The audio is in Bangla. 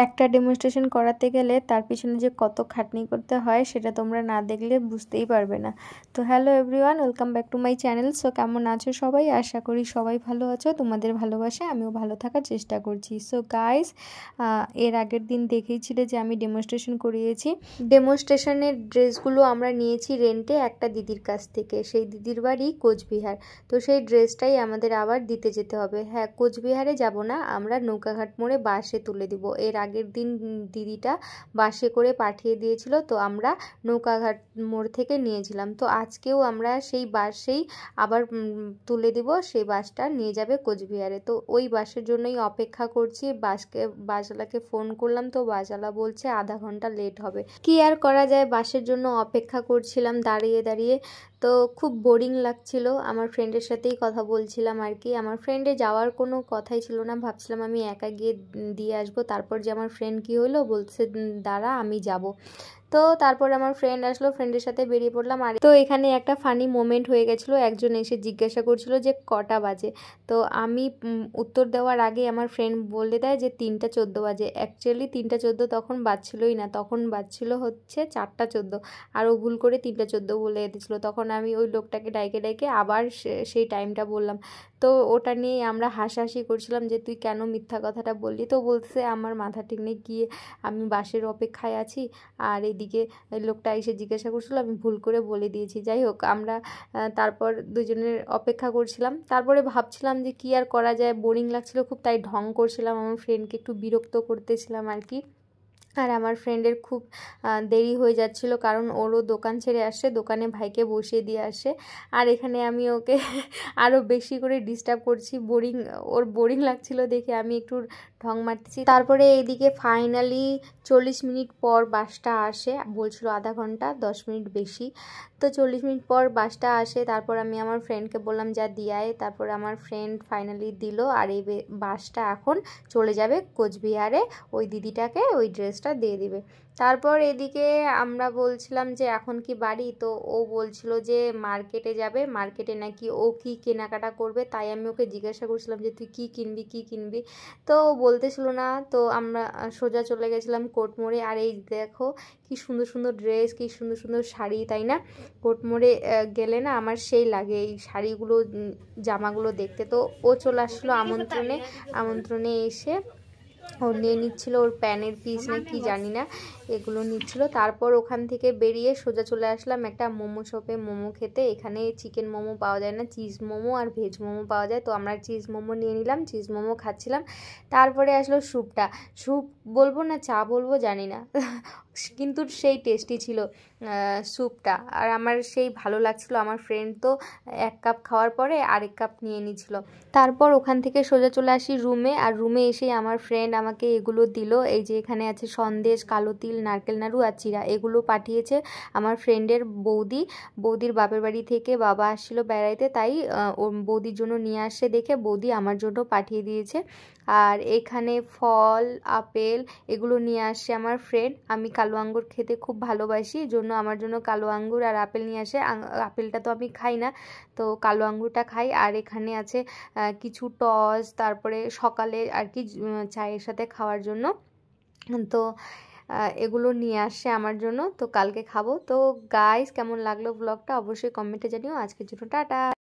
একটা ডেমনস্ট্রেশন করাতে গেলে তার পিছনে যে কত খাটনি করতে হয় সেটা তোমরা না দেখলে বুঝতেই পারবে না। তো hello everyone, welcome back to my channel. So কেমন আছো সবাই? আশা করি সবাই ভালো আছো। তোমাদের ভালোবাসে আমিও ভালো থাকার চেষ্টা করছি। সো গাইস, এর আগের দিন দেখেইছিলে যে আমি ডেমনস্ট্রেশন করিয়েছি। ডেমনস্ট্রেশনের ড্রেসগুলো আমরা নিয়েছি রেন্টে একটা দিদির কাছ থেকে। সেই দিদির বাড়ি কোচবিহার। তো সেই ড্রেসটাই আমাদের আবার দিতে যেতে হবে। হ্যাঁ, কোচবিহারে যাব না, আমরা নৌকাঘাট মোড়ে বাসে তুলে দিব। এর আগের দিন দিদিটা বাসে করে পাঠিয়ে দিয়েছিল, তো আমরা নৌকাঘাট মোড় থেকে নিয়েছিলাম। তো আজকেও আমরা সেই বাসেই আবার তুলে দিব। সেই বাসটা নিয়ে যাবে কোচবিহারে। তো ওই বাসের জন্যই অপেক্ষা করছি। বাসওয়ালাকে ফোন করলাম, তো বাসওয়ালা বলছে আধা ঘন্টা লেট হবে। কি আর করা যায়, বাসের জন্য অপেক্ষা করছিলাম দাঁড়িয়ে দাঁড়িয়ে। তো খুব বোরিং লাগছিল। আমার ফ্রেন্ডের সাথেই কথা বলছিলাম আর কি। আমার ফ্রেন্ডে যাওয়ার কোনো কথাই ছিল না, ভাবছিলাম আমি একা গিয়ে দিয়ে আসবো। তারপর যে আমার ফ্রেন্ড কি হলো, বলছে দাঁড়া আমি যাব। তো তারপর আমার ফ্রেন্ড আসলো, ফ্রেন্ডের সাথে বেরিয়ে পড়লাম। আর তো এখানে একটা ফানি মোমেন্ট হয়ে গেছিলো। একজন এসে জিজ্ঞাসা করছিল যে কটা বাজে। তো আমি উত্তর দেওয়ার আগে আমার ফ্রেন্ড বলে দেয় যে 3:14 বাজে। অ্যাকচুয়ালি 3:14 তখন বাজছিলই না, তখন বাজছিল হচ্ছে 4:14। আর ও ভুল করে 3:14 বলে দিয়েছিলো। তখন আমি ওই লোকটাকে ডাইকে ডাইকে আবার সেই টাইমটা বললাম। তো ওটা নিয়ে আমরা হাসাহাসি করছিলাম যে তুই কেন মিথ্যা কথাটা বললি। তো বলছে আমার মাথা ঠিক নেই, গিয়ে আমি বাসের অপেক্ষায় আছি। আর এদিকে লোকটা এসে জিজ্ঞাসা করছিল, আমি ভুল করে বলে দিয়েছি। যাই হোক, আমরা তারপর দুজনের অপেক্ষা করছিলাম। তারপরে ভাবছিলাম যে কি আর করা যায়, বোরিং লাগছিল খুব, তাই ঢং করছিলাম, আমার ফ্রেন্ডকে একটু বিরক্ত করতেছিলাম আর কি। আর আমার ফ্রেন্ডের খুব দেরি হয়ে যাচ্ছিল, কারণ ওরও দোকান ছেড়ে আসে, দোকানে ভাইকে বসিয়ে দিয়ে আসে। আর এখানে আমি ওকে আরও বেশি করে ডিস্টার্ব করছি। ওর বোরিং লাগছিল দেখে আমি একটু ঢং মারতেছি। তারপরে এইদিকে ফাইনালি 40 মিনিট পর বাসটা আসে। বলছিল আধা ঘন্টা, 10 মিনিট বেশি। তো 40 মিনিট পর বাসটা আসে। তারপর আমি আমার ফ্রেন্ডকে বললাম যা দিয়ে আয়। তারপর আমার ফ্রেন্ড ফাইনালি দিল। আর এই বাসটা এখন চলে যাবে কোচবিহারে, ওই দিদিটাকে ওই ড্রেসটা দিয়ে দিবে। তারপর এদিকে আমরা বলছিলাম যে এখন কি বাড়ি। তো ও বলছিল যে মার্কেটে যাবে, মার্কেটে নাকি ও কি কেনাকাটা করবে। তাই আমি ওকে জিজ্ঞাসা করছিলাম যে তুই কি কিনবি। তো ও বলতেছিল না। তো আমরা সোজা চলে গেছিলাম কোর্ট মোড়ে। আর এই দেখো কি সুন্দর সুন্দর ড্রেস, কি সুন্দর সুন্দর শাড়ি, তাই না? কোর্ট মোড়ে গেলে না আমার সেই লাগে এই শাড়িগুলো, জামাগুলো দেখতে। তো ও চলে আসলো আমন্ত্রণে এসে ও নিয়ে নিচ্ছিল ওর প্যানের পিস না কি জানি না, এগুলো নিচ্ছিল। তারপর ওখান থেকে বেরিয়ে সোজা চলে আসলাম একটা মোমো শপে মোমো খেতে। এখানে চিকেন মোমো পাওয়া যায় না, চিজ মোমো আর ভেজ মোমো পাওয়া যায়। তো আমরা চিজ মোমো নিয়ে নিলাম, চিজ মোমো খাচ্ছিলাম। তারপরে আসলো স্যুপটা। স্যুপ বলবো না চা বলবো জানি না, কিন্তু সেই টেস্টি ছিল স্যুপটা। আর আমার সেই ভালো লাগছিল। আমার ফ্রেন্ড তো 1 কাপ খাওয়ার পরে আরেক কাপ নিয়ে নিয়েছিল। তারপর ওখান থেকে সোজা চলে আসি রুমে। আর রুমে এসেই আমার ফ্রেন্ড আমাকে এগুলো দিল। এই যে এখানে আছে সন্দেশ, কালো তিল, নারকেল নাড়ু আর চিড়া। এগুলো পাঠিয়েছে আমার ফ্রেন্ডের বৌদির বাপের বাড়ি থেকে। বাবা আসছিল বেড়াইতে, তাই ওর বৌদির জন্য নিয়ে আসে দেখে বৌদি আমার জন্য পাঠিয়ে দিয়েছে। আর এখানে ফল, আপেল এগুলো নিয়ে আসে আমার ফ্রেন্ড। আমি কালো আঙ্গুর খেতে খুব ভালোবাসি, জন্য আমার জন্য কালো আঙ্গুর আর আপেল নিয়ে আসে। আপেলটা তো আমি খাই না, তো কালো আঙ্গুরটা খাই। আর এখানে আছে কিছু টস, তারপরে সকালে আর কি চায়ের সাথে খাওয়ার জন্য। তো এগুলো নিয়ে আসে আমার জন্য, তো কালকে খাবো। তো গাইস, কেমন লাগলো ব্লগটা অবশ্যই কমেন্টে জানিও। আজকের জন্য টাটা।